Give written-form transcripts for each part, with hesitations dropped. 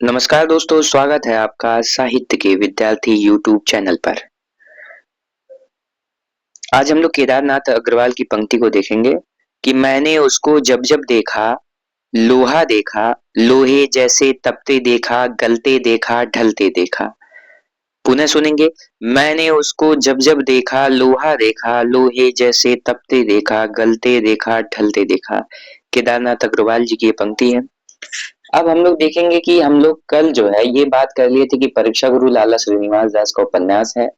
नमस्कार दोस्तों, स्वागत है आपका साहित्य के विद्यार्थी यूट्यूब चैनल पर। आज हम लोग केदारनाथ अग्रवाल की पंक्ति को देखेंगे कि मैंने उसको जब जब देखा, लोहा देखा, लोहे जैसे तपते देखा, गलते देखा, ढलते देखा। पुनः सुनेंगे, मैंने उसको जब जब देखा, लोहा देखा, लोहे जैसे तपते देखा, गलते देखा, ढलते देखा। केदारनाथ अग्रवाल जी की ये पंक्ति है। अब हम लोग देखेंगे कि हम लोग कल जो है ये बात कर लिए थे कि परीक्षा गुरु लाला श्रीनिवास दास का उपन्यास है।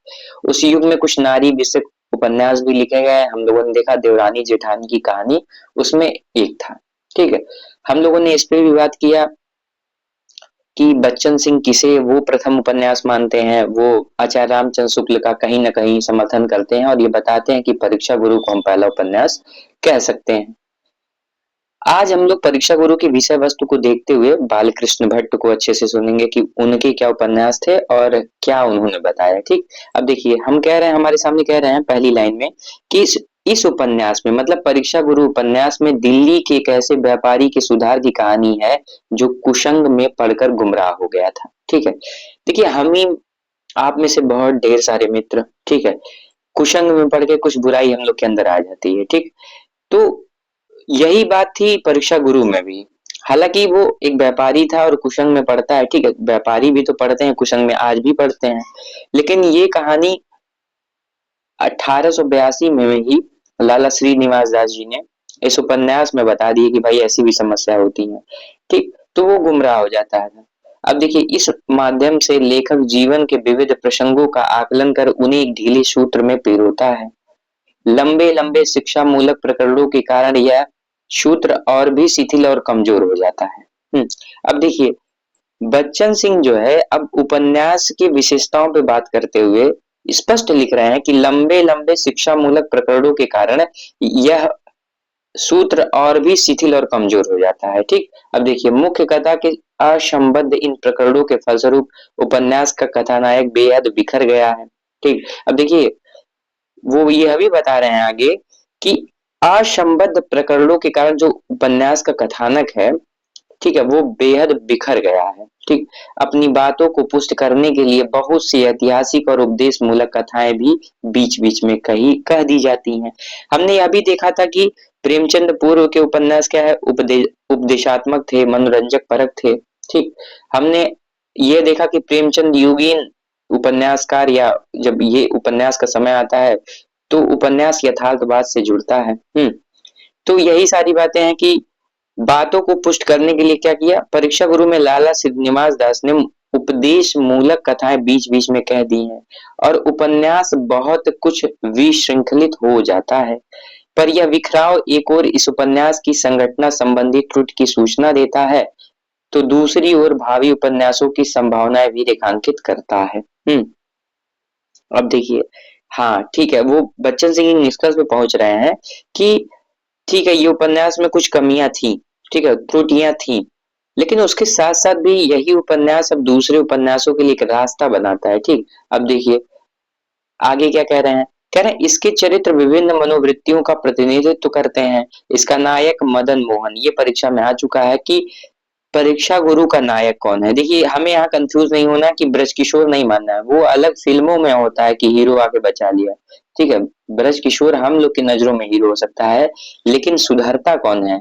उस युग में कुछ नारी विषयक उपन्यास भी लिखे गए। हम लोगों ने देखा देवरानी जेठानी की कहानी उसमें एक था। ठीक है, हम लोगों ने इस पे भी बात किया कि बच्चन सिंह किसे वो प्रथम उपन्यास मानते हैं। वो आचार्य रामचंद्र शुक्ल का कहीं ना कहीं समर्थन करते हैं और ये बताते हैं कि परीक्षा गुरु को हम पहला उपन्यास कह सकते हैं। आज हम लोग परीक्षा गुरु की विषय वस्तु को देखते हुए बालकृष्ण भट्ट को अच्छे से सुनेंगे कि उनके क्या उपन्यास थे और क्या उन्होंने बताया। ठीक, अब देखिए हम कह रहे हैं, हमारे सामने कह रहे हैं पहली लाइन में कि इस उपन्यास में मतलब परीक्षा गुरु उपन्यास में दिल्ली के एक ऐसे व्यापारी के सुधार की कहानी है जो कुसंग में पढ़कर गुमराह हो गया था। ठीक है, देखिए हम ही आप में से बहुत ढेर सारे मित्र, ठीक है, कुसंग में पढ़ के कुछ बुराई हम लोग के अंदर आ जाती है। ठीक, तो यही बात थी परीक्षा गुरु में भी। हालांकि वो एक व्यापारी था और कुशंग में पढ़ता है। ठीक है, व्यापारी भी तो पढ़ते हैं कुशंग में, आज भी पढ़ते हैं। लेकिन ये कहानी 1882 में ही लाला श्रीनिवास दास जी ने इस उपन्यास में बता दी कि भाई ऐसी भी समस्या होती है। ठीक, तो वो गुमराह हो जाता है। अब देखिए इस माध्यम से लेखक जीवन के विविध प्रसंगों का आकलन कर उन्हें एक ढीले सूत्र में पिरोता है। लंबे लंबे शिक्षा मूलक प्रकरणों के कारण यह सूत्र और भी शिथिल और कमजोर हो जाता है। अब देखिए बच्चन सिंह जो है अब उपन्यास की विशेषताओं पे बात करते हुए स्पष्ट लिख रहे हैं कि लंबे लंबे शिक्षा मूलक प्रकरणों के कारण यह सूत्र और भी शिथिल और कमजोर हो जाता है। ठीक, अब देखिए मुख्य कथा के असंबद्ध इन प्रकरणों के फलस्वरूप उपन्यास का कथानायक बेहद बिखर गया है। ठीक, अब देखिए वो यह भी बता रहे हैं आगे कि असंबद्ध प्रकरणों के कारण जो उपन्यास का कथानक है, ठीक है, वो बेहद बिखर गया है। ठीक, अपनी बातों को पुष्ट करने के लिए बहुत सी ऐतिहासिक और उपदेश मूलक कथाएं भी बीच बीच में कही कह दी जाती हैं। हमने यह भी देखा था कि प्रेमचंद पूर्व के उपन्यास क्या है, उपदेशात्मक थे, मनोरंजक परक थे। ठीक, हमने ये देखा कि प्रेमचंद युगीन उपन्यासकार, या जब ये उपन्यास का समय आता है तो उपन्यास यथार्थवाद से जुड़ता है। तो यही सारी बातें हैं कि बातों को पुष्ट करने के लिए क्या किया, परीक्षा गुरु में लाला श्रीनिवास दास ने उपदेश मूलक कथाएं बीच बीच में कह दी हैं और उपन्यास बहुत कुछ विशृंखलित हो जाता है। पर यह विखराव एक और इस उपन्यास की संघटना संबंधी त्रुटि की सूचना देता है, तो दूसरी ओर भावी उपन्यासों की संभावनाएं भी रेखांकित करता है। अब देखिए, हाँ ठीक है, वो बच्चन सिंह निष्कर्ष पे पहुंच रहे हैं कि ठीक है ये उपन्यास में कुछ कमियां थी, ठीक है, त्रुटियां थी, लेकिन उसके साथ साथ भी यही उपन्यास अब दूसरे उपन्यासों के लिए एक रास्ता बनाता है। ठीक, अब देखिए आगे क्या कह रहे हैं, कह रहे हैं इसके चरित्र विभिन्न मनोवृत्तियों का प्रतिनिधित्व करते हैं। इसका नायक मदन मोहन, ये परीक्षा में आ चुका है कि परीक्षा गुरु का नायक कौन है। देखिए हमें यहाँ कंफ्यूज नहीं होना कि ब्रज किशोर नहीं मानना है, वो अलग फिल्मों में होता है कि हीरो आके बचा लिया। ठीक है, ब्रज किशोर हम लोग की नजरों में हीरो हो सकता है, लेकिन सुधरता कौन है,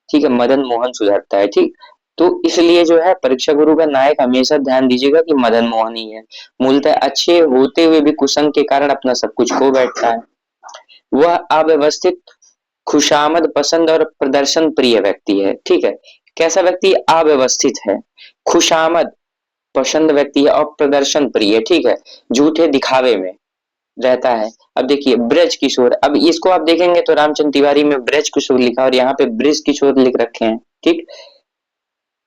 ठीक है, मदन मोहन सुधरता है। ठीक, तो इसलिए जो है परीक्षा गुरु का नायक हमेशा ध्यान दीजिएगा कि मदन मोहन ही है। मूलतः अच्छे होते हुए भी कुसंग के कारण अपना सब कुछ खो बैठता है। वह अव्यवस्थित, खुशामद पसंद और प्रदर्शन प्रिय व्यक्ति है। ठीक है, कैसा व्यक्ति, अव्यवस्थित है, खुशामद पसंद व्यक्ति है और प्रदर्शन प्रिय, ठीक है, झूठे दिखावे में रहता है। अब देखिए ब्रज किशोर, अब इसको आप देखेंगे तो रामचंद्र तिवारी में ब्रज किशोर लिखा और यहाँ पे ब्रज किशोर लिख रखे हैं। ठीक,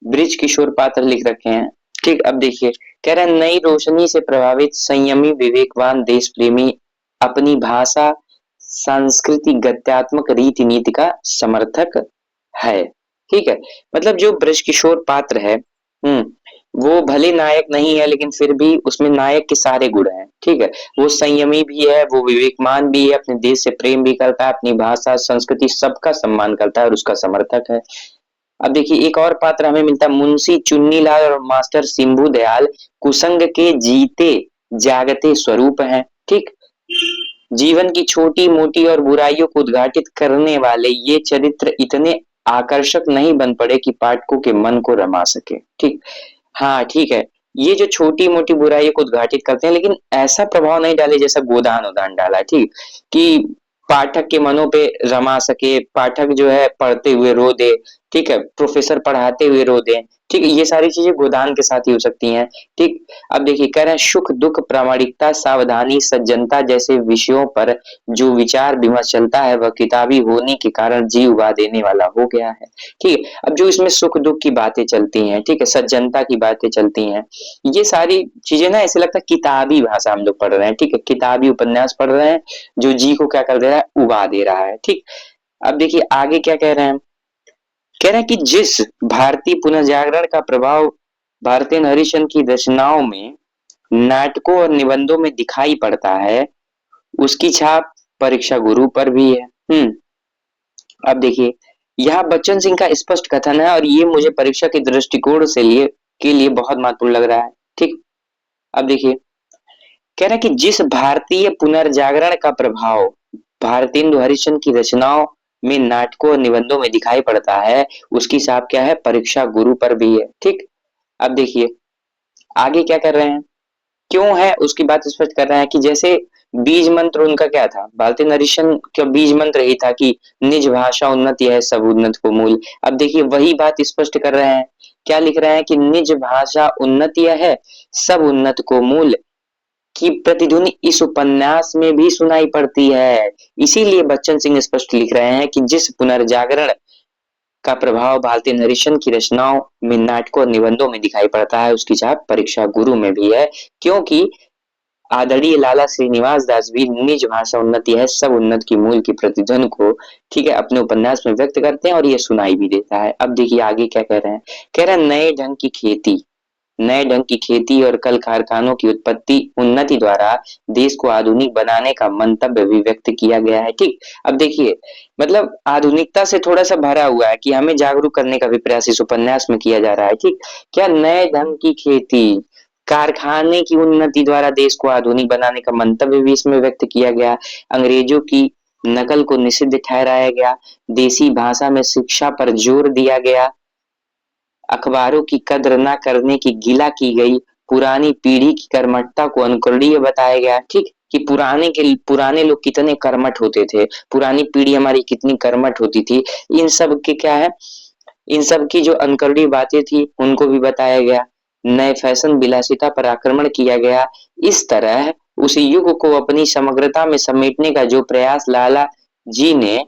ब्रिज किशोर पात्र लिख रखे हैं। ठीक, अब देखिए कह रहे हैं नई रोशनी से प्रभावित, संयमी, विवेकवान, देश प्रेमी, अपनी भाषा, संस्कृति, गद्यात्मक रीति नीति का समर्थक है। ठीक है, मतलब जो ब्रज किशोर पात्र है, वो भले नायक नहीं है लेकिन फिर भी उसमें नायक के सारे गुण हैं। ठीक है, वो संयमी भी है, वो विवेकमान भी है, अपने देश से प्रेम भी करता है, अपनी भाषा संस्कृति सबका सम्मान करता है और उसका समर्थक है। अब देखिए एक और पात्र हमें मिलता है, मुंशी चुन्नीलाल और मास्टर सिंभू दयाल कुसंग के जीते जागते स्वरूप हैं। ठीक, जीवन की छोटी मोटी और बुराइयों को उद्घाटित करने वाले ये चरित्र इतने आकर्षक नहीं बन पड़े कि पाठकों के मन को रमा सके। ठीक, हाँ ठीक है, ये जो छोटी मोटी बुराइयों को उद्घाटित करते हैं लेकिन ऐसा प्रभाव नहीं डाले जैसा गोदान उदान डाला है। ठीक, कि पाठक के मनों पे रमा सके, पाठक जो है पढ़ते हुए रो दे। ठीक है, प्रोफेसर पढ़ाते हुए रो दे। ठीक है, ये सारी चीजें गोदान के साथ ही हो सकती हैं। ठीक, अब देखिए कह रहे हैं सुख दुख प्रामाणिकता सावधानी सज्जनता जैसे विषयों पर जो विचार विमर्श चलता है वह किताबी होने के कारण जी उगा देने वाला हो गया है। ठीक है, अब जो इसमें सुख दुख की बातें चलती हैं, ठीक है, सज्जनता की बातें चलती हैं, ये सारी चीजें ना ऐसे लगता है किताबी भाषा हम लोग पढ़ रहे हैं। ठीक है, किताबी उपन्यास पढ़ रहे हैं जो जी को क्या कर दे रहा है, उगा दे रहा है। ठीक, अब देखिए आगे क्या कह रहे हैं, कह रहे हैं कि जिस भारतीय पुनर्जागरण का प्रभाव भारतीय हरिश्चंद्र की रचनाओं में नाटकों और निबंधों में दिखाई पड़ता है उसकी छाप परीक्षा गुरु पर भी है। अब देखिए यहाँ बच्चन सिंह का स्पष्ट कथन है और ये मुझे परीक्षा के दृष्टिकोण से लिए के लिए बहुत महत्वपूर्ण लग रहा है। ठीक, अब देखिए कह रहा है कि जिस भारतीय पुनर्जागरण का प्रभाव भारतेंदु हरिश्चंद्र की रचनाओं में नाटकों और निबंधों में दिखाई पड़ता है उसकी छाप क्या है, परीक्षा गुरु पर भी है। ठीक, अब देखिए आगे क्या कर रहे हैं, क्यों है उसकी बात स्पष्ट कर रहे हैं कि जैसे बीज मंत्र उनका क्या था, भारतीय नरेशन का बीज मंत्र यही था कि निज भाषा उन्नति है सब उन्नत को मूल। अब देखिए वही बात स्पष्ट कर रहे हैं, क्या लिख रहे हैं कि निज भाषा उन्नति है सब उन्नत को मूल की प्रतिध्वनि इस उपन्यास में भी सुनाई पड़ती है। इसीलिए बच्चन सिंह स्पष्ट लिख रहे हैं कि जिस पुनर्जागरण का प्रभाव भारतीय नरेशन की रचनाओं में नाटकों और निबंधों में दिखाई पड़ता है उसकी छाप परीक्षा गुरु में भी है, क्योंकि आदरणीय लाला श्रीनिवास दास भी निज भाषा उन्नति है सब उन्नत की मूल की प्रतिध्वनि को, ठीक है, अपने उपन्यास में व्यक्त करते हैं और ये सुनाई भी देता है। अब देखिए आगे क्या कह रहे हैं, कह रहे हैं नए ढंग की खेती और कल कारखानों की उत्पत्ति उन्नति द्वारा देश को आधुनिक बनाने का मंतव्य भी व्यक्त किया गया है। ठीक, अब देखिए मतलब आधुनिकता से थोड़ा सा भरा हुआ है कि हमें जागरूक करने का भी प्रयास इस उपन्यास में किया जा रहा है। ठीक, क्या नए ढंग की खेती कारखाने की उन्नति द्वारा देश को आधुनिक बनाने का मंतव्य भी इसमें व्यक्त किया गया, अंग्रेजों की नकल को निषिद्ध ठहराया गया, देसी भाषा में शिक्षा पर जोर दिया गया, अखबारों की कद्र न करने की गिला की गई, पुरानी पीढ़ी की कर्मठता को अनुकरणीय बताया गया। ठीक, कि पुराने लोग कितने कर्मठ होते थे, पुरानी पीढ़ी हमारी कितनी कर्मठ होती थी, इन सब के क्या है, इन सब की जो अनुकरणीय बातें थी उनको भी बताया गया, नए फैशन विलासिता पर आक्रमण किया गया। इस तरह उस युग को अपनी समग्रता में समेटने का जो प्रयास लाला जी ने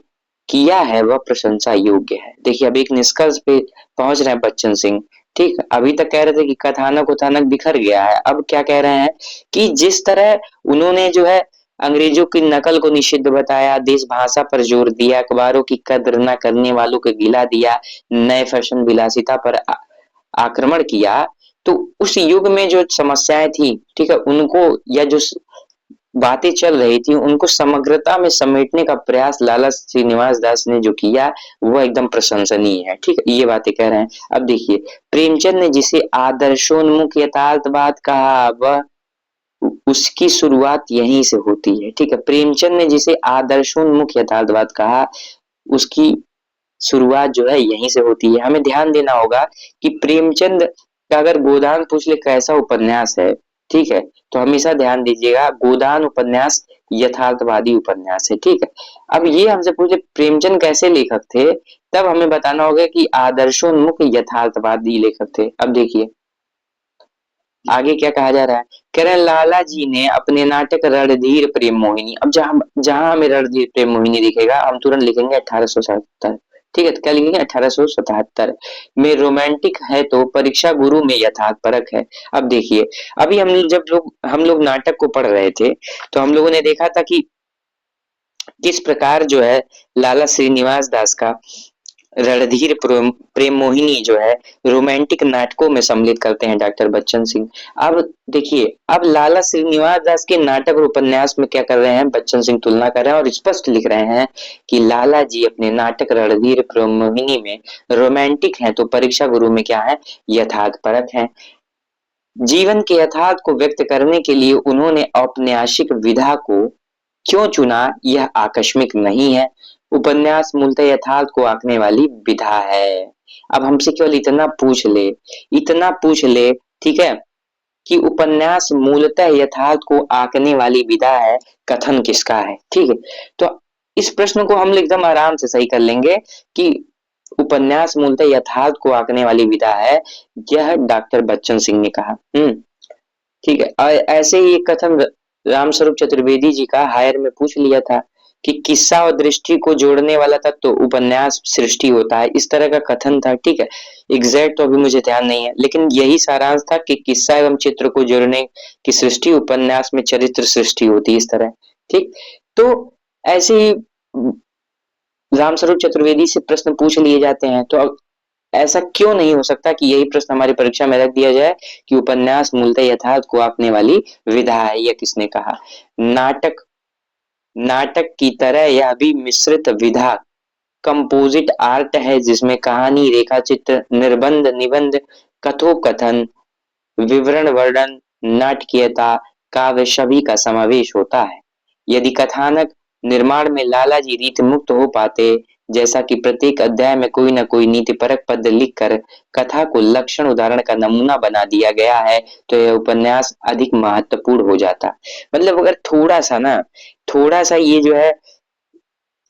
किया है वह प्रशंसा योग्य है। देखिए अब एक निष्कर्ष पे पहुंच रहे हैं बच्चन सिंह। ठीक, अभी तक कह रहे थे कि कथानक उथानक बिखर गया है, अब क्या कह रहे हैं कि जिस तरह उन्होंने जो है अंग्रेजों की नकल को निषिद्ध बताया, देश भाषा पर जोर दिया, अखबारों की कद्र न करने वालों को गिला दिया, नए फैशन विलासिता पर आक्रमण किया, तो उस युग में जो समस्याएं थी, ठीक है, उनको या जो बातें चल रही थी उनको समग्रता में समेटने का प्रयास लाला श्रीनिवास दास ने जो किया वो एकदम प्रशंसनीय है। ठीक है, ये बातें कह रहे हैं। अब देखिए प्रेमचंद ने जिसे आदर्शोन्मुख यथार्थवाद कहा वह उसकी शुरुआत यहीं से होती है। ठीक है, प्रेमचंद ने जिसे आदर्शोन्मुख यथार्थवाद कहा उसकी शुरुआत जो है यहीं से होती है। हमें ध्यान देना होगा कि प्रेमचंद का अगर गोदान पूछ ले कैसा उपन्यास है, ठीक है, तो हमेशा ध्यान दीजिएगा गोदान उपन्यास यथार्थवादी उपन्यास है। ठीक है, अब ये हमसे पूछे प्रेमचंद कैसे लेखक थे, तब हमें बताना होगा कि आदर्शोन्मुख यथार्थवादी लेखक थे। अब देखिए आगे क्या कहा जा रहा है, कह रहे हैं लाला जी ने अपने नाटक रणधीर प्रेम मोहिनी, अब जहां जहां हमें रणधीर प्रेम मोहिनी दिखेगा हम तुरंत लिखेंगे 1877। ठीक है, तो क्या लिखेंगे 1877 में रोमांटिक है तो परीक्षा गुरु में यथार्थपरक है। अब देखिए अभी हम लोग नाटक को पढ़ रहे थे तो हम लोगों ने देखा था कि किस प्रकार जो है लाला श्रीनिवास दास का रणधीर प्रेम मोहिनी जो है रोमांटिक नाटकों में सम्मिलित करते हैं डॉक्टर बच्चन सिंह। अब देखिए, अब लाला श्रीनिवास दास के नाटक और उपन्यास में क्या कर रहे हैं बच्चन सिंह, तुलना कर रहे हैं और स्पष्ट लिख रहे हैं कि लाला जी अपने नाटक रणधीर प्रेम मोहिनी में रोमांटिक हैं तो परीक्षा गुरु में क्या है, यथार्थपरक है। जीवन के यथार्थ को व्यक्त करने के लिए उन्होंने औपन्यासिक विधा को क्यों चुना, यह आकस्मिक नहीं है। उपन्यास मूलतः यथार्थ को आंकने वाली विधा है। अब हमसे केवल इतना पूछ ले, ठीक है, कि उपन्यास मूलतः यथार्थ को आंकने वाली विधा है, कथन किसका है, ठीक है। तो इस प्रश्न को हम एकदम आराम से सही कर लेंगे कि उपन्यास मूलतः यथार्थ को आंकने वाली विधा है, यह डॉक्टर बच्चन सिंह ने कहा। ठीक है। ऐसे ही एक कथन रामस्वरूप चतुर्वेदी जी का हायर में पूछ लिया था कि किस्सा और दृष्टि को जोड़ने वाला तत्व तो उपन्यास सृष्टि होता है, इस तरह का कथन था, ठीक है। एग्जैक्ट तो अभी मुझे ध्यान नहीं है, लेकिन यही सारांश था कि किस्सा एवं चित्र को जोड़ने की सृष्टि उपन्यास में चरित्र सृष्टि होती है, इस तरह। ठीक। तो ऐसे ही रामस्वरूप चतुर्वेदी से प्रश्न पूछ लिए जाते हैं, तो अब ऐसा क्यों नहीं हो सकता कि यही प्रश्न हमारी परीक्षा में रख दिया जाए कि उपन्यास मूलतः यथार्थ को आंकने वाली विधा है, यह किसने कहा। नाटक नाटक की तरह यह भी मिश्रित विधा कंपोजिट आर्ट है, जिसमें कहानी, रेखा चित्र, निर्बंध, निबंध, कथोकथन, विवरण, वर्णन, नाटकीयता, काव्य सभी का समावेश होता है। यदि कथानक निर्माण में लाला जी रीति मुक्त हो पाते, जैसा कि प्रत्येक अध्याय में कोई न कोई नीतिपरक पद लिखकर कथा को लक्षण उदाहरण का नमूना बना दिया गया है, तो यह उपन्यास अधिक महत्वपूर्ण हो जाता। मतलब अगर थोड़ा सा ये जो है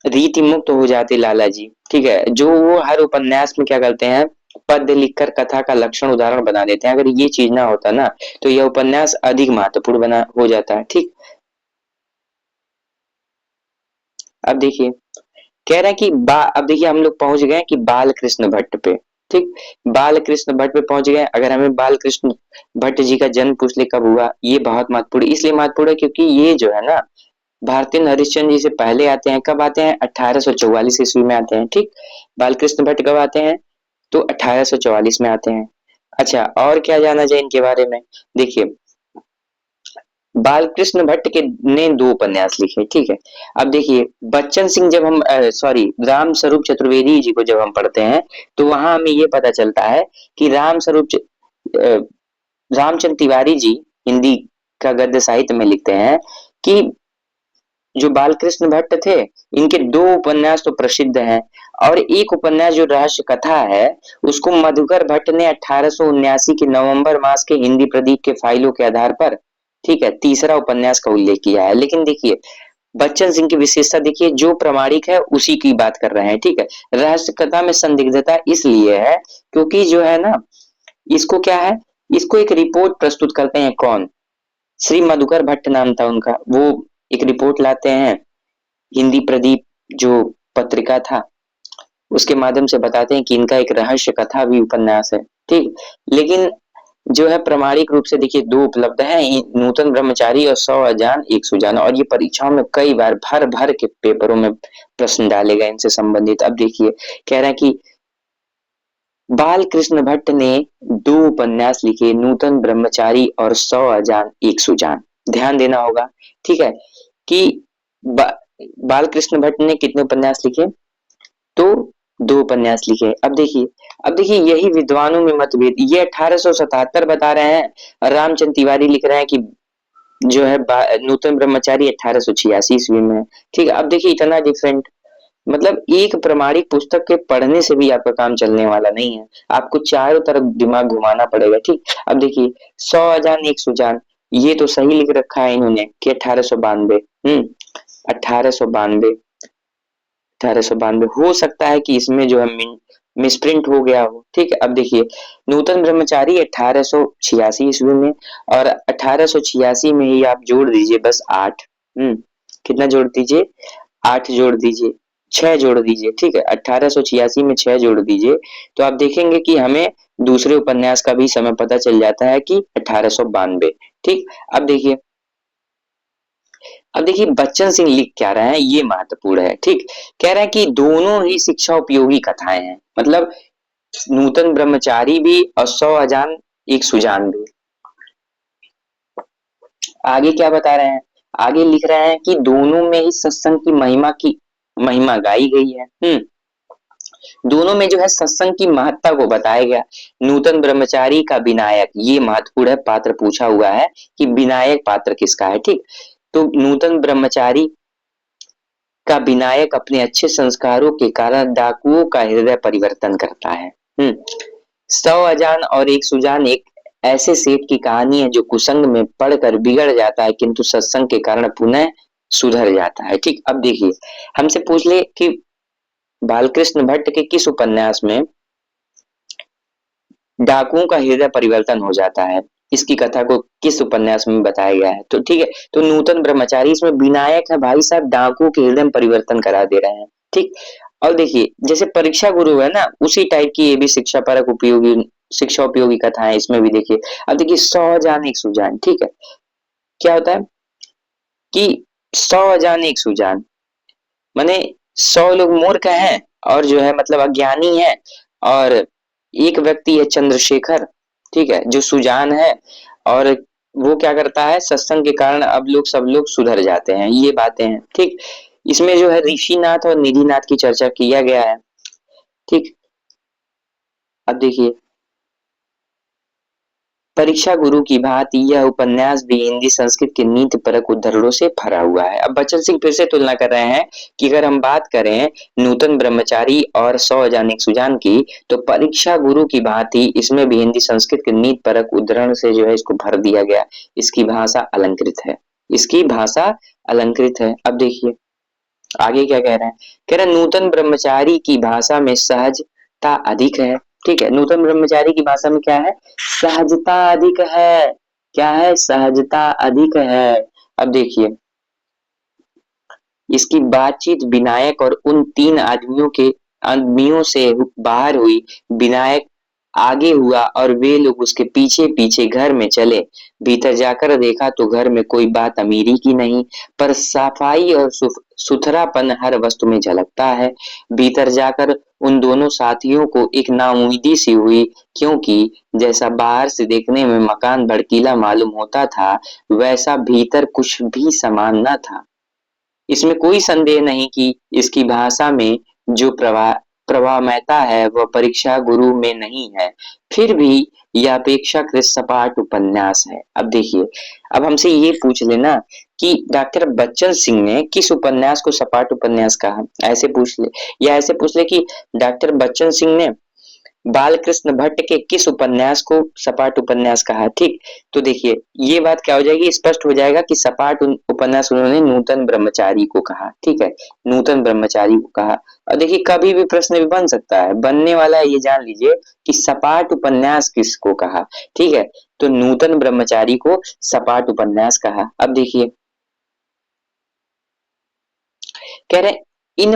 रीति मुक्त हो जाते लाला जी, ठीक है, जो वो हर उपन्यास में क्या करते हैं, पद लिखकर कथा का लक्षण उदाहरण बना देते हैं, अगर ये चीज ना होता ना तो यह उपन्यास अधिक महत्वपूर्ण बना हो जाता है। ठीक। अब देखिए, कह रहे हैं कि अब देखिए हम लोग पहुंच गए कि बाल कृष्ण भट्ट पे। ठीक। बाल कृष्ण भट्ट पे पहुंच गए। अगर हमें बाल कृष्ण भट्ट जी का जन्म पूछ ले कब हुआ, ये बहुत महत्वपूर्ण, इसलिए महत्वपूर्ण है क्योंकि ये जो है ना भारतीय हरिश्चंद्र जी से पहले आते हैं। कब आते हैं, 1844 ईस्वी में आते हैं। ठीक। बालकृष्ण भट्ट कब आते हैं, तो 1844 में आते हैं। अच्छा, और क्या जाना जाए इनके बारे में। देखिए, बालकृष्ण भट्ट के ने दो उपन्यास लिखे, ठीक है। अब देखिए, बच्चन सिंह जब हम सॉरी राम स्वरूप चतुर्वेदी जी को जब हम पढ़ते हैं तो वहां हमें ये पता चलता है कि अ, रामचंद्र तिवारी जी हिंदी का गद्य साहित्य में लिखते हैं कि जो बालकृष्ण भट्ट थे, इनके दो उपन्यास तो प्रसिद्ध हैं, और एक उपन्यास जो रहस्य कथा है उसको मधुकर भट्ट ने 1879 के नवंबर मास के हिंदी प्रदीप के फाइलों के आधार पर, ठीक है, तीसरा उपन्यास का उल्लेख किया है। लेकिन देखिए, बच्चन सिंह की विशेषता देखिए, जो प्रामाणिक है उसी की बात कर रहे हैं, ठीक है। रहस्य कथा में संदिग्धता इसलिए है क्योंकि जो है ना, इसको क्या है, इसको एक रिपोर्ट प्रस्तुत करते हैं, कौन, श्री मधुकर भट्ट नाम था उनका, वो एक रिपोर्ट लाते हैं, हिंदी प्रदीप जो पत्रिका था उसके माध्यम से बताते हैं कि इनका एक रहस्य कथा भी उपन्यास है। ठीक। लेकिन जो है प्रामाणिक रूप से देखिए दो उपलब्ध है, नूतन ब्रह्मचारी और 100 अजान एक सुजान, और ये परीक्षाओं में कई बार भर भर के पेपरों में प्रश्न डाले गए इनसे संबंधित। अब देखिए, कह रहे हैं कि बाल कृष्ण भट्ट ने दो उपन्यास लिखे, नूतन ब्रह्मचारी और 100 अजान एक सुजान। ध्यान देना होगा, ठीक है, कि बा, बाल कृष्ण भट्ट ने कितने उपन्यास लिखे, तो दो उपन्यास लिखे। अब देखिए यही विद्वानों में मतभेद, ये 1877 बता रहे हैं और रामचंद्र तिवारी लिख रहे हैं कि जो है नूतन ब्रह्मचारी 1886 ईस्वी में है। ठीक है। अब देखिए इतना डिफरेंट, मतलब एक प्रमाणिक पुस्तक के पढ़ने से भी आपका काम चलने वाला नहीं है, आपको चारों तरफ दिमाग घुमाना पड़ेगा। ठीक। अब देखिए, 100 अजान एक सुजान, ये तो सही लिख रखा है इन्होंने कि 1892। 1892, 1892 हो सकता है कि इसमें जो है मिसप्रिंट हो गया हो। ठीक है। अब देखिए, नूतन ब्रह्मचारी 1886 ईस्वी में, और 1886 में ही आप जोड़ दीजिए बस 8। कितना जोड़ दीजिए, 8 जोड़ दीजिए, 6 जोड़ दीजिए। ठीक है, 1886 में 6 जोड़ दीजिए, तो आप देखेंगे कि हमें दूसरे उपन्यास का भी समय पता चल जाता है कि 1892। ठीक। अब देखिए, अब देखिए बच्चन सिंह लिख क्या रहे हैं, ये महत्वपूर्ण है। ठीक, कह रहे हैं कि दोनों ही शिक्षा उपयोगी कथाएं हैं, मतलब नूतन ब्रह्मचारी भी और 100 अजान एक सुजान भी। आगे क्या बता रहे हैं, आगे लिख रहे हैं कि दोनों में ही सत्संग की महिमा गाई गई है। दोनों में जो है सत्संग की महत्ता को बताया गया। नूतन ब्रह्मचारी का विनायक, ये महत्वपूर्ण है, पात्र पूछा हुआ है कि विनायक पात्र किसका है। ठीक, तो नूतन ब्रह्मचारी का विनायक अपने अच्छे संस्कारों के कारण डाकुओं का हृदय परिवर्तन करता है। 100 अजान और एक सुजान एक ऐसे सेठ की कहानी है जो कुसंग में पड़कर बिगड़ जाता है किंतु सत्संग के कारण पुनः सुधर जाता है। ठीक, अब देखिए हमसे पूछ ले कि बालकृष्ण भट्ट के किस उपन्यास में डाकुओं का हृदय परिवर्तन हो जाता है, इसकी कथा को किस उपन्यास में बताया गया है। तो ठीक है, तो नूतन ब्रह्मचारी इसमें विनायक है भाई साहब, डाकुओं के हृदय में परिवर्तन करा दे रहे हैं। ठीक, और देखिए जैसे परीक्षा गुरु है ना, उसी टाइप की ये भी शिक्षा उपयोगी कथाएं इसमें भी देखिए। अब देखिए 100 जान एक सुजान, ठीक है, क्या होता है कि 100 जान एक सुजान माने 100 लोग मूर्ख हैं और जो है मतलब अज्ञानी है, और एक व्यक्ति है चंद्रशेखर, ठीक है, जो सुजान है, और वो क्या करता है, सत्संग के कारण अब लोग सब लोग सुधर जाते हैं, ये बातें हैं। ठीक, इसमें जो है ऋषिनाथ और निधिनाथ की चर्चा किया गया है। ठीक, अब देखिए परीक्षा गुरु की भांति यह उपन्यास भी हिंदी संस्कृत के नीति परक उद्धरणों से भरा हुआ है। अब बच्चन सिंह फिर से तुलना कर रहे हैं कि अगर हम बात करें नूतन ब्रह्मचारी और 100 अजान एक सुजान की, तो परीक्षा गुरु की भांति इसमें भी हिंदी संस्कृत के नीति परक उद्धरण से जो है इसको भर दिया गया। इसकी भाषा अलंकृत है, इसकी भाषा अलंकृत है। अब देखिए आगे क्या कह रहे हैं, कह रहे हैं नूतन ब्रह्मचारी की भाषा में सहजता अधिक है। ठीक है, नूतन ब्रह्मचारी की भाषा में क्या है, सहजता अधिक है। क्या है, सहजता अधिक है। अब देखिए इसकी बातचीत विनायक और उन तीन आदमियों से बाहर हुई। विनायक आगे हुआ और वे लोग उसके पीछे पीछे घर में चले। भीतर जाकर देखा तो घर में कोई बात अमीरी की नहीं, पर सफाई और सुथरापन हर वस्तु में झलकता है। भीतर जाकर उन दोनों साथियों को एक नाउम्मीदी सी हुई, क्योंकि जैसा बाहर से देखने में मकान भड़कीला मालूम होता था, वैसा भीतर कुछ भी समान न था। इसमें कोई संदेह नहीं कि इसकी भाषा में जो प्रवाहमयता है वह परीक्षा गुरु में नहीं है, फिर भी यह अपेक्षाकृत सपाट उपन्यास है। अब देखिए, अब हमसे ये पूछ लेना कि डॉक्टर बच्चन सिंह ने किस उपन्यास को सपाट उपन्यास कहा, ऐसे पूछ ले, या ऐसे पूछ ले कि डॉक्टर बच्चन सिंह ने बालकृष्ण भट्ट के किस उपन्यास को सपाट उपन्यास कहा। ठीक, तो देखिए ये बात क्या हो जाएगी, स्पष्ट हो जाएगा कि सपाट उपन्यास उन्होंने नूतन ब्रह्मचारी को कहा। ठीक है, नूतन ब्रह्मचारी को कहा। और देखिए कभी भी प्रश्न भी बन सकता है, बनने वाला है, ये जान लीजिए कि सपाट उपन्यास किसको कहा। ठीक है, तो नूतन ब्रह्मचारी को सपाट उपन्यास कहा। अब देखिए कह रहे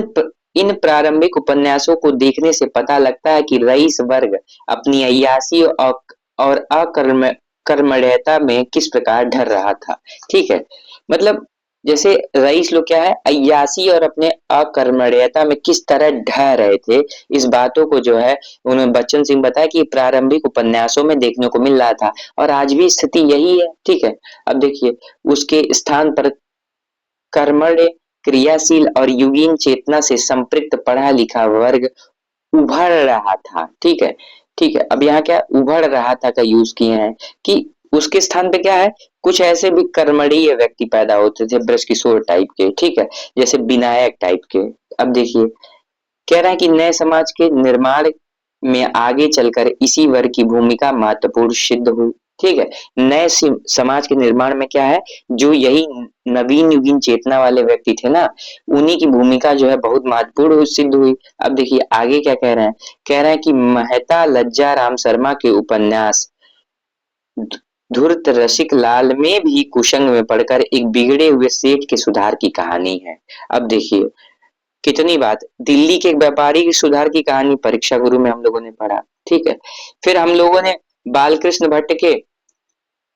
इन प्रारंभिक उपन्यासों को देखने से पता लगता है कि रईस वर्ग अपनी अय्याशी और कर्मण्यता में किस प्रकार ढर रहा था। ठीक है, मतलब जैसे रईस लोग क्या है, अय्याशी और अपने अकर्मण्यता में किस तरह ढह रहे थे, इस बातों को जो है उन्होंने बच्चन सिंह बताया कि प्रारंभिक उपन्यासों में देखने को मिल रहा था, और आज भी स्थिति यही है। ठीक है, अब देखिए उसके स्थान पर कर्मण्य, क्रियाशील और युगीन चेतना से संपृक्त पढ़ा लिखा वर्ग उभर रहा था। ठीक है, ठीक है, अब यहाँ क्या उभर रहा था का यूज किए हैं कि उसके स्थान पे क्या है, कुछ ऐसे भी कर्मणीय व्यक्ति पैदा होते थे, ब्रज किशोर टाइप के, ठीक है, जैसे विनायक टाइप के। अब देखिए कह रहा है कि नए समाज के निर्माण में आगे चलकर इसी वर्ग की भूमिका महत्वपूर्ण सिद्ध हुई। ठीक है, नए समाज के निर्माण में क्या है, जो यही नवीन युगीन चेतना वाले व्यक्ति थे ना, उन्हीं की भूमिका जो है बहुत महत्वपूर्ण सिद्ध हुई। अब देखिए आगे क्या कह रहे हैं, कह रहे हैं कि महता लज्जा राम शर्मा के उपन्यास धूर्त रसिक लाल में भी कुसंग में पढ़कर एक बिगड़े हुए सेठ के सुधार की कहानी है। अब देखिए कितनी बात, दिल्ली के एक व्यापारी की सुधार की कहानी परीक्षा गुरु में हम लोगों ने पढ़ा। ठीक है, फिर हम लोगों ने बालकृष्ण भट्ट के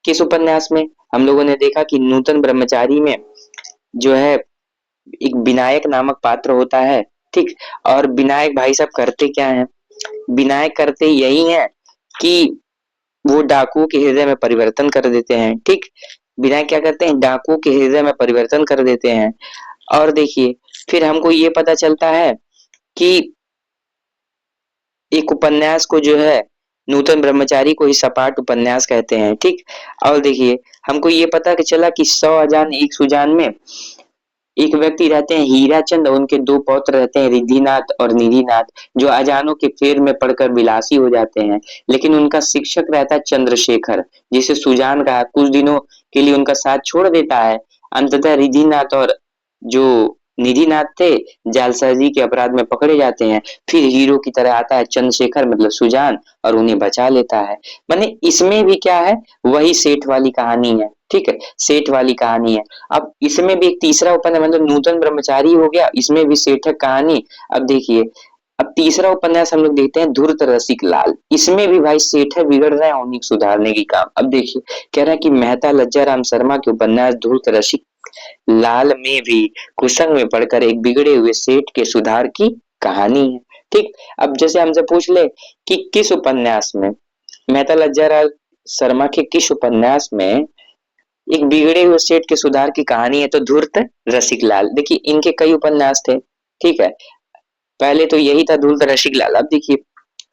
किस उपन्यास में हम लोगों ने देखा कि नूतन ब्रह्मचारी में जो है एक विनायक नामक पात्र होता है, ठीक। और विनायक भाई साहब करते क्या है, विनायक करते यही है कि वो डाकुओं के हृदय में परिवर्तन कर देते हैं, ठीक। विनायक क्या करते हैं, डाकुओं के हृदय में परिवर्तन कर देते हैं। और देखिए फिर हमको ये पता चलता है कि एक उपन्यास को जो है नूतन ब्रह्मचारी को ही सपाट उपन्यास कहते हैं, ठीक। और देखिए हमको ये पता कि चला कि 100 अजान एक सुजान में एक व्यक्ति रहते हैं हीराचंद और उनके दो पौत्र रहते हैं रिद्धिनाथ और निधिनाथ, जो अजानों के फेर में पड़कर विलासी हो जाते हैं। लेकिन उनका शिक्षक रहता है चंद्रशेखर, जिसे सुजान का कुछ दिनों के लिए उनका साथ छोड़ देता है। अंततः रिद्धिनाथ और जो निधिनाथ थे जालसाजी के अपराध में पकड़े जाते हैं। फिर हीरो की तरह आता है चंद्रशेखर मतलब सुजान और उन्हें बचा लेता है। माने इसमें भी क्या है, वही सेठ वाली कहानी है, ठीक है, सेठ वाली कहानी है। अब इसमें भी एक तीसरा उपन्यास मतलब नूतन ब्रह्मचारी हो गया, इसमें भी सेठक कहानी। अब देखिए अब तीसरा उपन्यास हम लोग देखते हैं धूर्त रसिक लाल। इसमें भी भाई सेठक बिगड़ रहे हैं उन्हीं को सुधारने की काम। अब देखिए कह रहा है कि मेहता लज्जा राम शर्मा के उपन्यास धूर्त रसिक लाल में भी कुसंग में पड़कर एक बिगड़े हुए सेठ के सुधार की कहानी है, ठीक। अब जैसे हमसे पूछ ले कि किस उपन्यास में, मेहता लज्जा राम शर्मा के किस उपन्यास में एक बिगड़े हुए सेठ के सुधार की कहानी है, तो धूर्त रसिक लाल। देखिए इनके कई उपन्यास थे, ठीक है। पहले तो यही था धूर्त रसिक लाल। अब देखिए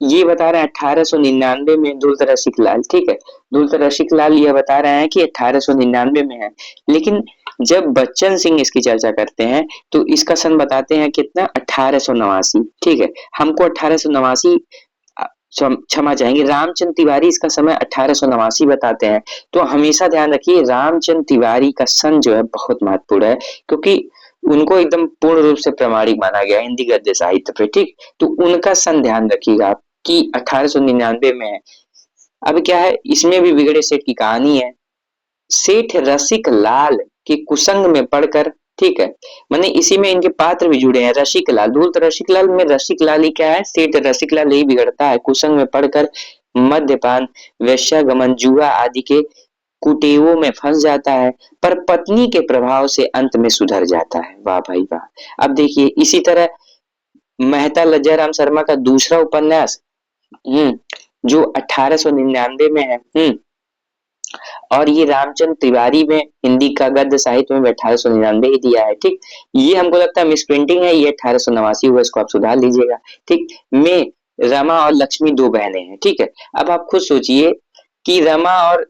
ये बता रहे हैं 1899 में धूर्त रसिक लाल, ठीक है। धूर्त रसिक लाल यह बता रहे हैं कि 1899 में है। लेकिन जब बच्चन सिंह इसकी चर्चा करते हैं तो इसका सन बताते हैं कितना, 1889, ठीक है। हमको 1889 क्षमा चाहेंगे, रामचंद्र तिवारी इसका समय 1889 बताते हैं। तो हमेशा ध्यान रखिए रामचंद्र तिवारी का सन जो है बहुत महत्वपूर्ण है, क्योंकि उनको एकदम पूर्ण रूप से प्रामाणिक माना गया हिंदी गद्य साहित्य पे, ठीक। तो उनका सन ध्यान रखिएगा आप कि 1899 में है। अब क्या है, इसमें भी बिगड़े सेठ की कहानी है। सेठ रसिक लाल के कुसंग में पड़कर, ठीक है, मैंने इसी में इनके पात्र भी जुड़े हैं। रसिक लाल, धूर्त रसिक लाल में रसिक लाल ही क्या है, सेठ रसिक लाल यही बिगड़ता है, कुसंग में पड़कर मद्यपान वेश्यागमन जुआ आदि के कुटेवों में फंस जाता है, पर पत्नी के प्रभाव से अंत में सुधर जाता है। वाह भाई वाह। अब देखिए इसी तरह मेहता लज्जाराम शर्मा का दूसरा उपन्यास जो 1899 में है, और ये रामचंद्र तिवारी में हिंदी का गद्य साहित्य में 1899 ही दिया है, ठीक। ये हमको लगता है मिस प्रिंटिंग है, ये 1889 हुआ, इसको आप सुधार लीजिएगा, ठीक। में रमा और लक्ष्मी दो बहनें हैं, ठीक है। अब आप खुद सोचिए कि रमा और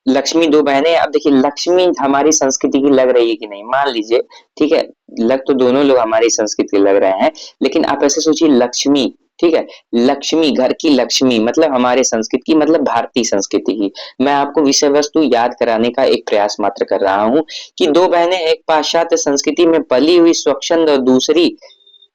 लक्ष्मी दो बहनें। अब देखिए लक्ष्मी हमारी संस्कृति की लग रही है कि नहीं, मान लीजिए, ठीक है, लग तो दोनों लोग हमारी संस्कृति के लग रहे हैं। लेकिन आप ऐसे सोचिए लक्ष्मी, ठीक है, लक्ष्मी घर की लक्ष्मी मतलब हमारे संस्कृति की, मतलब भारतीय संस्कृति की। मैं आपको विषय वस्तु याद कराने का एक प्रयास मात्र कर रहा हूँ कि दो बहनें एक पाश्चात्य संस्कृति में पली हुई स्वच्छंद और दूसरी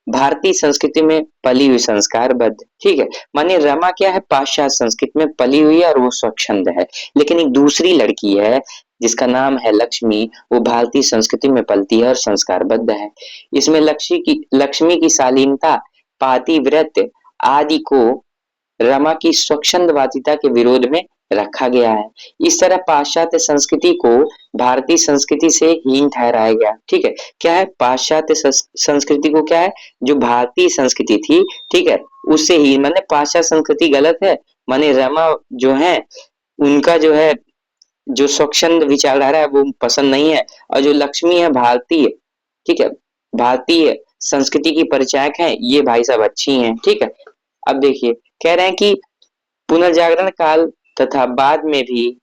भारतीय संस्कृति में पली हुई संस्कारबद्ध, ठीक है। माने रमा क्या है, पाश्चात्य संस्कृति में पली हुई है और वो स्वच्छंद है। लेकिन एक दूसरी लड़की है जिसका नाम है लक्ष्मी, वो भारतीय संस्कृति में पलती है और संस्कारबद्ध है। इसमें लक्ष्मी की शालीनता पातिव्रत्य आदि को रमा की स्वच्छंदवादिता के विरोध में रखा गया है। इस तरह पाश्चात्य संस्कृति को भारतीय संस्कृति से हीन ठहराया गया, ठीक है। क्या है, पाश्चात्य संस्कृति को क्या है, जो भारतीय संस्कृति थी, ठीक है, उससे ही, माने पाश्चात्य संस्कृति गलत है, माने रमा जो है उनका जो है जो स्वच्छंद विचारधारा है वो पसंद नहीं है। और जो लक्ष्मी है भारतीय, ठीक है, भारतीय संस्कृति की परिचायक है, ये भाई साहब अच्छी हैं, ठीक है। अब देखिए कह रहे हैं कि पुनर्जागरण काल तथा बाद में भी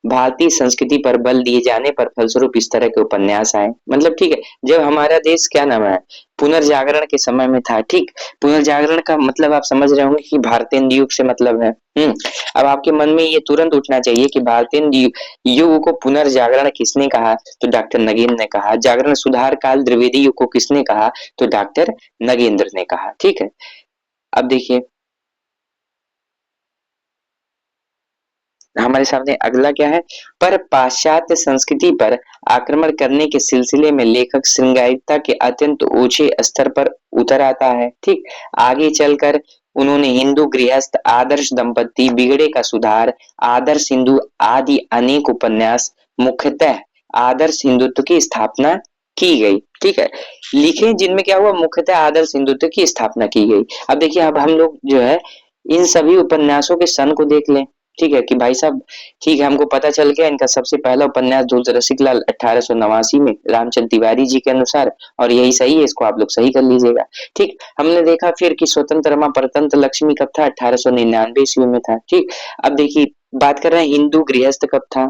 भारतीय संस्कृति पर बल दिए जाने पर फलस्वरूप इस तरह के उपन्यास आए, मतलब ठीक है। जब हमारा देश क्या नाम है पुनर्जागरण के समय में था, ठीक। पुनर्जागरण का मतलब आप समझ रहे होंगे कि भारतीय युग से मतलब है। अब आपके मन में ये तुरंत उठना चाहिए कि भारतीय युग को पुनर्जागरण किसने कहा, तो डॉक्टर नगेंद्र ने कहा। जागरण सुधार काल द्विवेदी युग को किसने कहा, तो डॉक्टर नगेंद्र ने कहा, ठीक है। अब देखिए हमारे सामने अगला क्या है, पर पाश्चात्य संस्कृति पर आक्रमण करने के सिलसिले में लेखक श्रृंगारिता के अत्यंत ऊंचे स्तर पर उतर आता है, ठीक। आगे चलकर उन्होंने हिंदू गृहस्थ आदर्श दंपति बिगड़े का सुधार आदर्श हिंदू आदि अनेक उपन्यास मुख्यतः आदर्श हिंदुत्व की स्थापना की गई, ठीक है, लिखे जिनमें क्या हुआ, मुख्यतः आदर्श हिंदुत्व की स्थापना की गई। अब देखिए, अब हम लोग जो है इन सभी उपन्यासों के सन को देख लें, ठीक है, कि भाई साहब, ठीक है, हमको पता चल गया इनका सबसे पहला उपन्यास दूत रसिकलाल 1889 में रामचंद्र तिवारी जी के अनुसार, और यही सही है, इसको आप लोग सही कर लीजिएगा। ठीक, हमने देखा फिर कि स्वतंत्र रमा परतंत्र लक्ष्मी कब था, 1899 ईस्वी में था। ठीक, अब देखिए, बात कर रहे हैं हिंदू गृहस्थ कब था।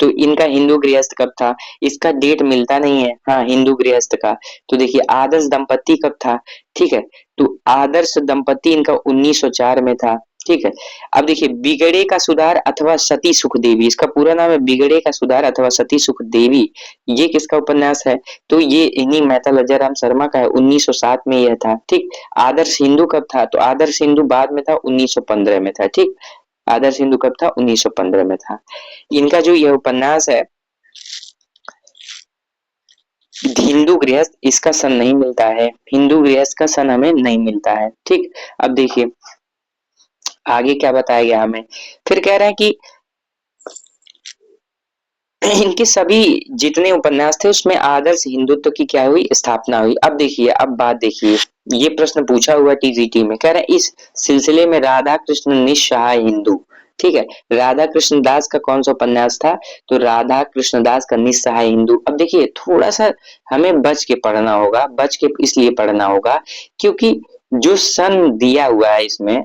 तो इनका हिंदू गृहस्थ कब था, इसका डेट मिलता नहीं है। हाँ, हिंदू गृहस्थ का, तो देखिए आदर्श दंपति कब था, ठीक है, तो आदर्श दंपति इनका 1904 में था। ठीक है, अब देखिए बिगड़े का सुधार अथवा सती सुख देवी, इसका पूरा नाम है बिगड़े का सुधार अथवा सती सुख देवी, ये किसका उपन्यास है, तो ये इन्हीं मेहता लज्जाराम शर्मा का है, 1907 में यह था। ठीक, आदर्श हिंदू कब था, तो आदर्श हिंदू बाद में था, 1915 में था। ठीक, आदर्श हिंदू कब था, 1915 में था। इनका जो यह उपन्यास है हिंदू गृहस्थ, इसका सन नहीं मिलता है, हिंदू गृहस्थ का सन हमें नहीं मिलता है। ठीक, अब देखिए आगे क्या बताया गया हमें, फिर कह रहे हैं कि इनके सभी जितने उपन्यास थे उसमें आदर्श हिंदुत्व की क्या हुई, स्थापना हुई। अब देखिए, अब बात देखिए, ये प्रश्न पूछा हुआ टीजीटी में, कह रहे हैं इस सिलसिले में राधा कृष्ण निस्सहाय हिंदू, ठीक है, राधा कृष्ण दास का कौन सा उपन्यास था, तो राधा कृष्ण दास का निस्सहाय हिंदू। अब देखिए थोड़ा सा हमें बच के पढ़ना होगा, बच के इसलिए पढ़ना होगा क्योंकि जो सन दिया हुआ है इसमें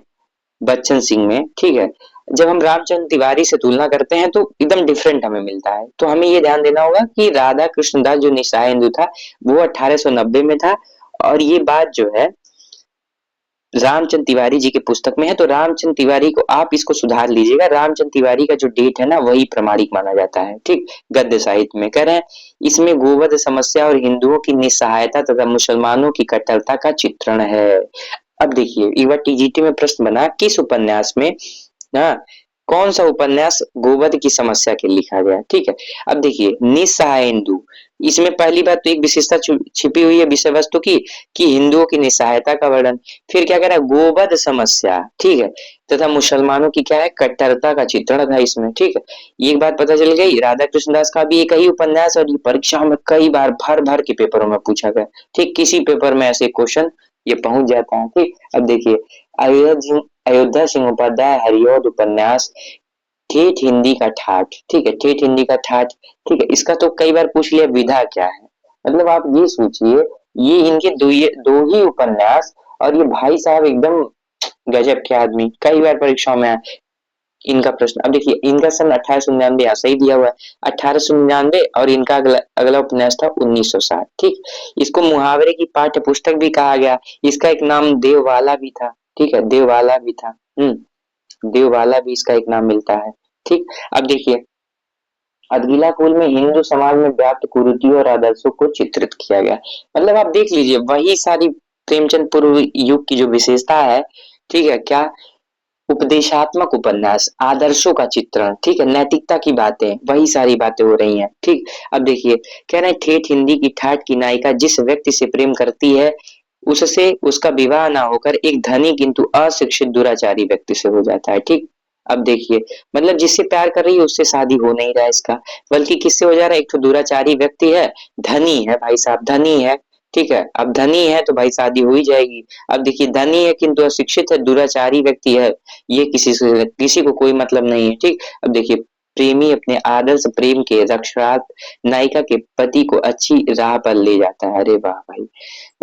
बच्चन सिंह में, ठीक है, जब हम रामचंद्र तिवारी से तुलना करते हैं तो एकदम डिफरेंट हमें मिलता है। तो हमें ये ध्यान देना होगा कि राधा कृष्णदास जो निस्सहाय हिंदू था वो 1890 में था, और ये बात जो है रामचंद्र तिवारी जी के पुस्तक में है। तो रामचंद्र तिवारी को आप इसको सुधार लीजिएगा, रामचंद्र तिवारी का जो डेट है ना वही प्रमाणिक माना जाता है। ठीक, गद्य साहित्य में कह रहे हैं इसमें गोवध समस्या और हिंदुओं की निस्सहायता तथा मुसलमानों की कट्टरता का चित्रण है। अब देखिए एक बार टीजीटी में प्रश्न बना किस उपन्यास में, हाँ, कौन सा उपन्यास गोवध की समस्या के लिखा गया। ठीक है, अब देखिए निस्सहाय हिंदू, इसमें पहली बात तो एक विशेषता छिपी हुई है विषय वस्तु की कि हिंदुओं की निस्सहायता का वर्णन, फिर क्या कह रहा है गोवध समस्या, ठीक है, तथा मुसलमानों की क्या है कट्टरता का चित्रण था इसमें। ठीक है, ये बात पता चल गई। राधा कृष्णदास का भी एक ही उपन्यास और ये परीक्षाओं में कई बार भर भर के पेपरों में पूछा गया। ठीक, किसी पेपर में ऐसे क्वेश्चन ये पहुंच जाता है। ठीक, अब देखिए अयोध्या सिंह उपाध्याय हरिऔध उपन्यास ठेठ हिंदी का ठाठ, ठीक है, ठेठ हिंदी का ठाठ, ठीक है, इसका तो कई बार पूछ लिया विधा क्या है। मतलब आप ये सोचिए, ये इनके दो ही उपन्यास, और ये भाई साहब एकदम गजब के आदमी, कई बार परीक्षाओं में आए इनका प्रश्न। अब देखिए इनका सन 1899 यहाँ सही दिया हुआ है, 1899, और इनका अगला अगला उपन्यास था 1960। ठीक, इसको मुहावरे की पाठ्य पुस्तक भी कहा गया, इसका एक नाम देववाला भी था। ठीक है, देववाला भी था। देववाला भी इसका एक नाम मिलता है। ठीक, अब देखिए अदगिला फूल में हिंदू समाज में व्याप्त कुरीतियों और आदर्शों को चित्रित किया गया। मतलब आप देख लीजिए वही सारी प्रेमचंद पूर्व युग की जो विशेषता है, ठीक है, क्या उपदेशात्मक उपन्यास, आदर्शों का चित्रण, ठीक है, नैतिकता की बातें, वही सारी बातें हो रही हैं। ठीक, अब देखिए कह रहे हैं ठेठ हिंदी की ठाठ की नायिका जिस व्यक्ति से प्रेम करती है उससे उसका विवाह ना होकर एक धनी किंतु अशिक्षित दुराचारी व्यक्ति से हो जाता है। ठीक, अब देखिए मतलब जिससे प्यार कर रही है उससे शादी हो नहीं रहा है इसका, बल्कि किससे हो जा रहा है, एक तो दुराचारी व्यक्ति है, धनी है भाई साहब, धनी है। ठीक है, अब धनी है तो भाई शादी हो ही जाएगी। अब देखिए धनी है किंतु अशिक्षित है, दुराचारी व्यक्ति है, ये किसी को कोई मतलब नहीं है। ठीक, अब देखिए प्रेमी अपने आदर्श प्रेम के रक्षार्थ नायिका के पति को अच्छी राह पर ले जाता है। अरे वाह भाई,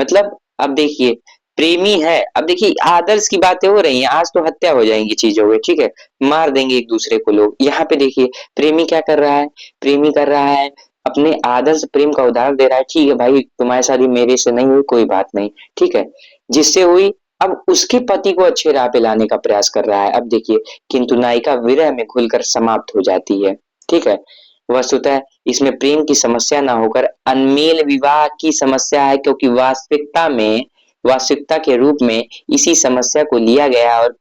मतलब अब देखिए प्रेमी है, अब देखिए आदर्श की बातें हो रही हैं, आज तो हत्या हो जाएंगी चीजों में, ठीक है, मार देंगे एक दूसरे को लोग। यहाँ पे देखिए प्रेमी क्या कर रहा है, प्रेमी कर रहा है अपने आदर्श प्रेम का उदाहरण दे रहा है, ठीक है भाई तुम्हारी शादी मेरे से नहीं हुई कोई बात नहीं, ठीक है, जिससे हुई अब उसके पति को अच्छे राह पे लाने का प्रयास कर रहा है। अब देखिए किंतु नायिका विरह में घुलकर समाप्त हो जाती है। ठीक है, वस्तुतः इसमें प्रेम की समस्या ना होकर अनमेल विवाह की समस्या है, क्योंकि वास्तविकता के रूप में इसी समस्या को लिया गया और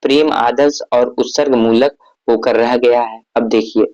प्रेम आदर्श और उत्सर्ग मूलक होकर रह गया है। अब देखिए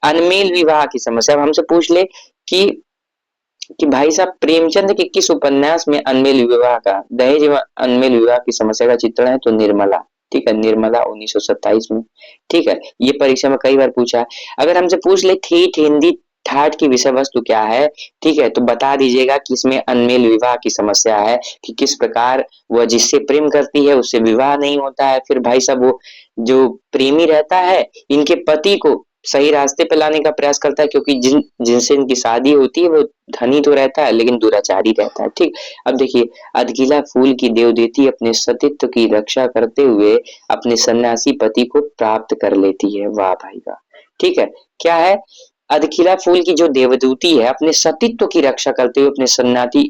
अनमेल विवाह की समस्या, अब हमसे पूछ ले कि भाई साहब प्रेमचंद के किस उपन्यास में अनमेल विवाह का दहेज एवं अनमेल विवाह की समस्या का चित्रण है, तो निर्मला। ठीक है, निर्मला 1927 में। ठीक है, ये परीक्षा में कई बार पूछा है। अगर हमसे पूछ ले ठेठ हिंदी ठाठ की विषय वस्तु क्या है, ठीक है, तो बता दीजिएगा कि इसमें अनमेल विवाह की समस्या है कि किस प्रकार वह जिससे प्रेम करती है उससे विवाह नहीं होता है। फिर भाई साहब वो जो प्रेमी रहता है इनके पति को सही रास्ते पे लाने का प्रयास करता है, क्योंकि जिनसे इनकी शादी होती है वो धनी तो रहता है लेकिन दुराचारी रहता है। ठीक, अब देखिए, अधकिला फूल की देवदेती अपने सतीत्व की रक्षा करते हुए अपने सन्यासी पति को प्राप्त कर लेती है। वाह भाई वाह। ठीक है, क्या है, अधखिला फूल की जो देवदूती है अपने सतीत्व की रक्षा करते हुए अपने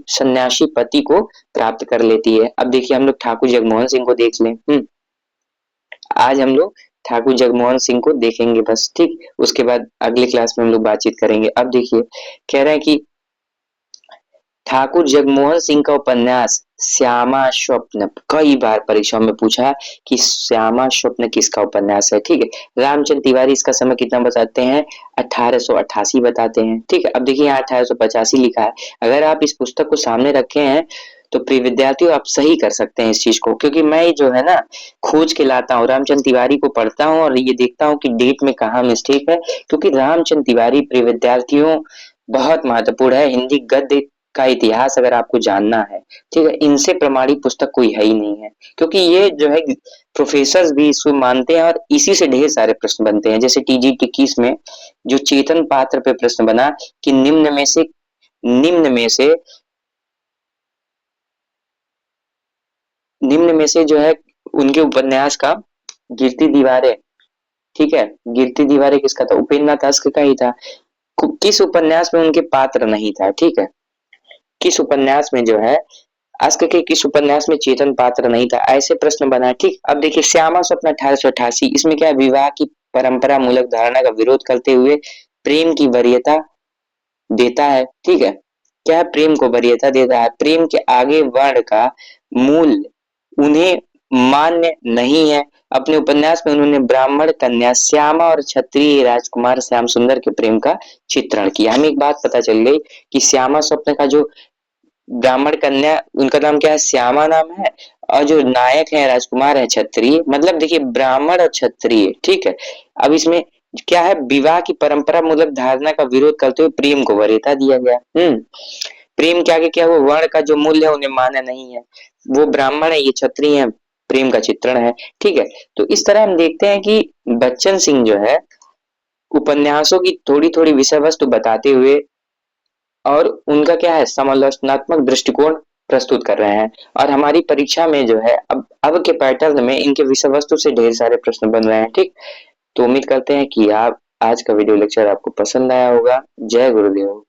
सन्यासी पति को प्राप्त कर लेती है। अब देखिए हम लोग ठाकुर जगमोहन सिंह को देख लें। आज हम लोग ठाकुर जगमोहन सिंह को देखेंगे बस, ठीक, उसके बाद अगले क्लास में हम लोग बातचीत करेंगे। अब देखिए, कह रहे हैं कि ठाकुर जगमोहन सिंह का उपन्यास श्यामा स्वप्न कई बार परीक्षा में पूछा कि श्यामा स्वप्न किसका उपन्यास है। ठीक है, रामचंद्र तिवारी इसका समय कितना बताते हैं, 1888 बताते हैं। ठीक है, अब देखिए यहाँ 1885 लिखा है। अगर आप इस पुस्तक को सामने रखे हैं तो प्रिय विद्यार्थियों आप सही कर सकते हैं इस चीज को, क्योंकि मैं जो है ना खोज के लाता हूँ, रामचंद्र तिवारी को पढ़ता हूँ और ये देखता हूँ कि डेट में कहाँ मिस्टेक है, क्योंकि रामचंद्र तिवारी प्रिय विद्यार्थियों बहुत महत्वपूर्ण है हिंदी गद्य का इतिहास अगर आपको जानना है। ठीक है, इनसे प्रमाणित पुस्तक कोई है ही नहीं है, क्योंकि ये जो है प्रोफेसर भी इसको मानते हैं और इसी से ढेर सारे प्रश्न बनते हैं। जैसे टीजीटी 21 में जो चेतन पात्र पे प्रश्न बना कि निम्न में से निम्न में से जो है उनके उपन्यास का गिरती दीवारें, ठीक है, गिरती दीवारें किसका था, उपेंद्र नाथ अश्क का ही था। किस उपन्यास में उनके पात्र नहीं था, ठीक है, किस उपन्यास में जो है अश्क के किस उपन्यास में चेतन पात्र नहीं था, ऐसे प्रश्न बना। ठीक, अब देखिए श्यामा स्वप्न 1888, इसमें क्या है, विवाह की परंपरा मूलक धारणा का विरोध करते हुए प्रेम की वरीयता देता है। ठीक है, क्या है, प्रेम को वरीयता देता है, प्रेम के आगे वर्ण का मूल उन्हें मान्य नहीं है। अपने उपन्यास में उन्होंने ब्राह्मण कन्या श्यामा और क्षत्रिय राजकुमार श्याम सुंदर के प्रेम का चित्रण किया। हमें एक बात पता चल गई कि श्यामा स्वप्न का जो ब्राह्मण कन्या उनका नाम क्या है, श्यामा नाम है, और जो नायक है राजकुमार है क्षत्रिय, मतलब देखिए ब्राह्मण और क्षत्रिय। ठीक है, अब इसमें क्या है, विवाह की परंपरा मूलक धारणा का विरोध करते हुए प्रेम को वरीयता दिया गया। प्रेम के आगे क्या, वो वर्ण का जो मूल्य है उन्हें मान्य नहीं है, वो ब्राह्मण है ये क्षत्रिय है, प्रेम का चित्रण है। ठीक है, तो इस तरह हम देखते हैं कि बच्चन सिंह जो है उपन्यासों की थोड़ी थोड़ी विषय वस्तु बताते हुए और उनका क्या है समालोचनात्मक दृष्टिकोण प्रस्तुत कर रहे हैं। और हमारी परीक्षा में जो है अब के पैटर्न में इनके विषय वस्तु से ढेर सारे प्रश्न बन रहे हैं। ठीक, तो उम्मीद करते हैं कि आप आज का वीडियो लेक्चर आपको पसंद आया होगा। जय गुरुदेव।